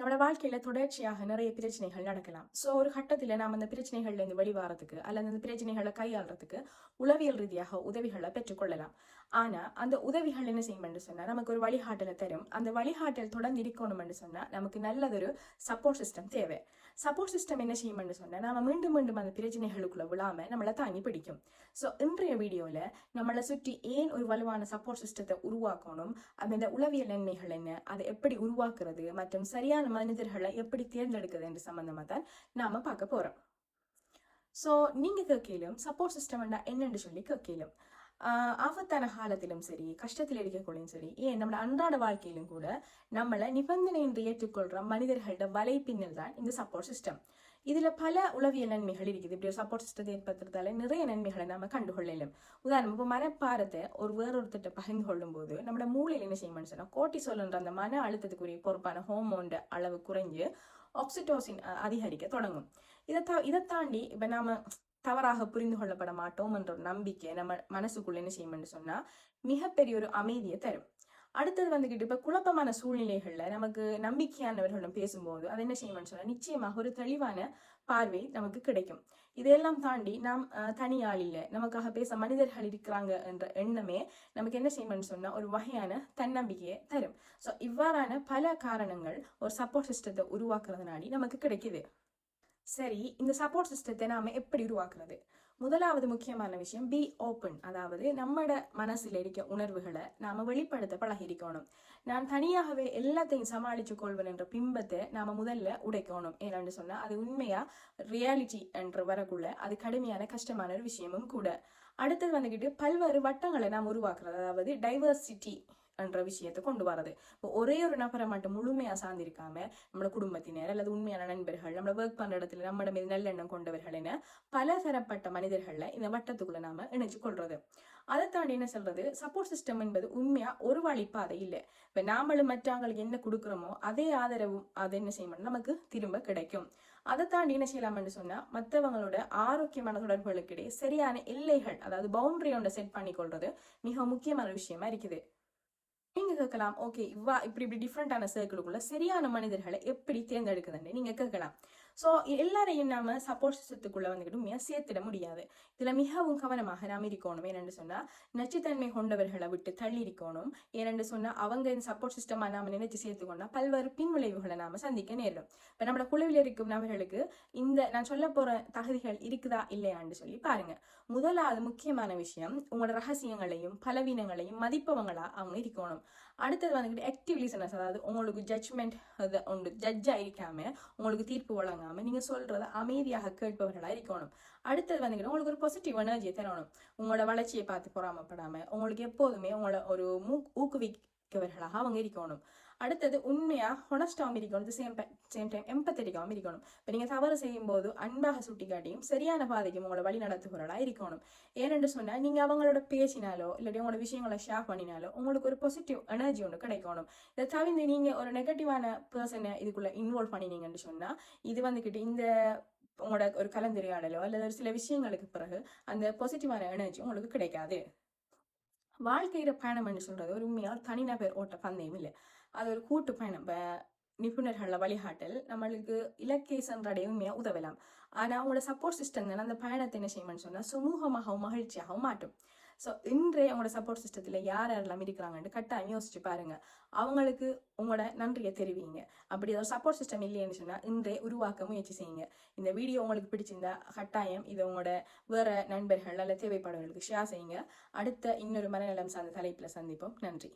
நம்மளோட வாழ்க்கையில தொடர்ச்சியாக நிறைய பிரச்சனைகள் நடக்கலாம். ஒரு கட்டத்துல நாம அந்த பிரச்சனைகள்ல இருந்து வெளிவாரத்துக்கு அல்லது அந்த பிரச்சனைகளை கையாளுறதுக்கு உளவியல் ரீதியாக உதவிகளை பெற்றுக்கொள்ளலாம். ஆனா அந்த உதவிகள் என்ன செய்யும் சொன்னா நமக்கு ஒரு வழிகாட்டலை தரும். அந்த வழிகாட்டல் தொடர்ந்து இருக்கணும்னு சொன்னா நமக்கு நல்லதொரு சப்போர்ட் சிஸ்டம் தேவை. சப்போர்ட் சிஸ்டம் என்ன செய்யும் சொன்னா நாம மீண்டும் மீண்டும் அந்த பிரச்சனைகளுக்குள்ள விழாம நம்மளை தாங்கி பிடிக்கும். இன்றைய வீடியோல நம்மளை சுற்றி ஏன் ஒரு வலுவான சப்போர்ட் சிஸ்டத்தை உருவாக்கணும், அந்த உளவியல் நன்மைகள் என்ன, அதை எப்படி உருவாக்குறது மற்றும் சரியான மனிதர்களை எப்படி தேர்ந்தெடுக்குது என்று சம்பந்தமா தான் நாம பார்க்க போறோம். நீங்க கேட்கலும் சப்போர்ட் சிஸ்டம் என்னன்னு சொல்லி கேட்கலும் ஆபத்தான காலத்திலும் சரி, கஷ்டத்தில் இருக்கக்கூடிய சரி, ஏன் நம்மளோட அன்றாட வாழ்க்கையிலும் கூட நம்மளை நிபந்தனை என்று ஏற்றுக்கொள்ற மனிதர்களோட வலைப்பின்னல் தான் இந்த சப்போர்ட் சிஸ்டம். இதுல பல உளவியல் நன்மைகள் இருக்குது. இப்படி ஒரு சப்போர்ட் சிஸ்டத்தை ஏற்படுத்துறதால நிறைய நன்மைகளை நாம கண்டுகொள்ளலாம். உதாரணம், இப்போ மனப்பாரத்தை வேறொருத்திட்ட பகிர்ந்து கொள்ளும் போது நம்மளோட மூளையில் என்ன செய்யணும்னு சொன்னா கோர்ட்டிசோல்ன்ற அந்த மன அழுத்தத்துக்குரிய பொறுப்பான ஹோமோன் அளவு குறைஞ்சு ஆக்சிடோசின் அதிகரிக்க தொடங்கும். இதை தாண்டி இப்ப நாம தவறாக புரிந்து கொள்ளப்பட மாட்டோம் என்ற ஒரு நம்பிக்கை நம்ம மனசுக்குள்ள என்ன செய்யணும்னு சொன்னா மிகப்பெரிய ஒரு அமைதியை தரும். அடுத்தது வந்துகிட்டு இப்ப குழப்பமான சூழ்நிலைகள்ல நமக்கு நம்பிக்கையானவர்களிடம் பேசும்போது அது என்ன செய்யணும்னு சொன்னா நிச்சயமாக ஒரு தெளிவான பார்வை நமக்கு கிடைக்கும். இதையெல்லாம் தாண்டி நாம் தனியாள் இல்லை, நமக்காக பேச மனிதர்கள் இருக்கிறாங்க என்ற எண்ணமே நமக்கு என்ன செய்யணும்னு சொன்னா ஒரு வகையான தன்னம்பிக்கையை தரும். இவ்வாறான பல காரணங்கள் ஒரு சப்போர்ட் சிஸ்டத்தை உருவாக்குறதுனாடி நமக்கு கிடைக்குது. சரி, இந்த சப்போர்ட் சிஸ்டத்தை நாம எப்படி உருவாக்குறது? முதலாவது முக்கியமான விஷயம் பி ஓப்பன். அதாவது நம்மட மனசுல இருக்க உணர்வுகளை நாம வெளிப்படுத்த பழகிக்கணும். நான் தனியாகவே எல்லாத்தையும் சமாளிச்சு கொள்வேன் என்ற பிம்பத்தை நாம முதல்ல உடைக்கணும். ஏன்னு சொன்னா அது உண்மையா ரியாலிட்டி என்று வரக்குள்ள அது கடுமையான கஷ்டமான ஒரு விஷயமும் கூட. அடுத்தது வந்துகிட்டு பல்வேறு வட்டங்களை நாம் உருவாக்குறது, அதாவது டைவர்சிட்டி என்ற விஷயத்தை கொண்டு வரது. இப்போ ஒரே ஒரு நபரை மட்டும் முழுமையா சார்ந்திருக்காம நம்மளோட குடும்பத்தினர் அல்லது உண்மையான நண்பர்கள், நம்மளோட ஒர்க் பண்ற இடத்துல நம்மட மீது நல்லெண்ணம் கொண்டவர்கள் என பல தரப்பட்ட மனிதர்களை இந்த வட்டத்துக்குள்ள நாம இணைச்சு கொள்றது. அதை தாண்டி என்ன சொல்றது, சப்போர்ட் சிஸ்டம் என்பது உண்மையா ஒரு வழிப்பாதை இல்லை. இப்ப நாமளும் மற்றவங்களுக்கு என்ன கொடுக்குறோமோ அதே ஆதரவும் அதை என்ன செய்யணும் நமக்கு திரும்ப கிடைக்கும். அதை தாண்டி என்ன செய்யலாம்னு சொன்னா மற்றவங்களோட ஆரோக்கியமான தொடர்புகளுக்கு இடையே சரியான எல்லைகள், அதாவது பவுண்டரி ஒன்றை செட் பண்ணி கொள்றது மிக முக்கியமான விஷயமா இருக்குது. நீங்க கேட்கலாம், ஓகே இப்படி டிஃப்ரெண்டான சர்க்கிளுக்குள்ள சரியான மனிதர்களை எப்படி தேர்ந்தெடுக்குதுன்னு நீங்க கேட்கலாம். எல்லாரையும் நாம சப்போர்ட் சிஸ்டத்துக்குள்ள வந்துக்கிட்டு சேர்த்திட முடியாது. இதுல மிகவும் கவனமாக நாம் இருக்கணும். ஏனென்று சொன்னா நச்சுத்தன்மை கொண்டவர்களை விட்டு தள்ளி இருக்கணும். ஏனென்று சொன்னா அவங்க இந்த சப்போர்ட் சிஸ்டமா நாம நினைச்சு சேர்த்துக்கொண்டா பல்வேறு பின்விளைவுகளை நாம சந்திக்க நேரிடும். இப்ப நம்மளோட குழுவில் இருக்கும் நபர்களுக்கு இந்த நான் சொல்ல போற தகுதிகள் இருக்குதா இல்லையான்னு சொல்லி பாருங்க. முதலாவது முக்கியமான விஷயம், உங்களோட ரகசியங்களையும் பலவீனங்களையும் மதிப்பவங்களா அவங்க இருக்கணும். அடுத்தது வந்துட்டு ஆக்டிவ் லிசனர்ஸ், அதாவது உங்களுக்கு ஜட்ஜ்மெண்ட் ஜட்ஜா இருக்காம உங்களுக்கு தீர்ப்பு வழங்காம நீங்க சொல்றத அமைதியாக கேட்பவர்களா இருக்கணும். அடுத்தது வந்துட்டு உங்களுக்கு ஒரு பாசிட்டிவ் எனர்ஜியை தரணும். உங்களோட வளர்ச்சியை பார்த்து பொறாமப்படாம உங்களுக்கு எப்போதுமே உங்களோட ஒரு ஊக்குவிக்கவர்களாக அவங்க இருக்கணும். அடுத்தது உண்மையா ஹொனஸ்டாகவும் இருக்கணும், சேம் டைம் எம்பத்தட்டிக்காகவும் இருக்கணும். இப்போ நீங்க தவறு செய்யும் போது அன்பாக சுட்டி காட்டியும் சரியான பாதைக்கும் உங்களோட வழி நடத்துகிறா இருக்கணும். ஏனென்று சொன்னா நீங்க அவங்களோட பேசினாலோ இல்லாட்டி உங்களோட விஷயங்களை ஷேர் பண்ணினாலோ உங்களுக்கு ஒரு பாசிட்டிவ் எனர்ஜி ஒன்று கிடைக்கணும். இதை தவிர்த்து நீங்க ஒரு நெகட்டிவான பர்சனை இதுக்குள்ள இன்வால்வ் பண்ணினீங்கன்னு சொன்னா இது வந்துகிட்டு இந்த உங்களோட ஒரு கலந்துரையாடலோ அல்லது ஒரு சில விஷயங்களுக்கு பிறகு அந்த பாசிட்டிவான எனர்ஜி உங்களுக்கு கிடைக்காது. வாழ்க்கையில பயணம் சொல்றது ஒரு உண்மையா தனிநபர் ஓட்ட பந்தயம் இல்லை, அது ஒரு கூட்டு பயணம். நிபுணர்கள வழிகாட்டல் நம்மளுக்கு இலக்கை சென்றடைய உண்மையா உதவலாம். ஆனா அவங்களோட சப்போர்ட் சிஸ்டம் தான் அந்த பயணத்தை என்ன செய்யணும்னு சொன்னா சுமூகமாகவும் மகிழ்ச்சியாகவும் மாட்டும். இன்றைய உங்களோட சப்போர்ட் சிஸ்டத்துல யாரெல்லாம் இருக்கிறாங்கன்னு கட்டாயம் யோசிச்சு பாருங்க. அவங்களுக்கு உங்களோட நன்றியை தெரிவிங்க. அப்படி ஏதாவது சப்போர்ட் சிஸ்டம் இல்லைன்னு சொன்னா இன்றைய உருவாக்க முயற்சி செய்யுங்க. இந்த வீடியோ உங்களுக்கு பிடிச்சிருந்தா கட்டாயம் இதை உங்களோட வேற நண்பர்கள் அல்ல தேவைப்படுவர்களுக்கு ஷேர் செய்யுங்க. அடுத்த இன்னொரு மனநலம் சார்ந்த தலைப்புல சந்திப்போம். நன்றி.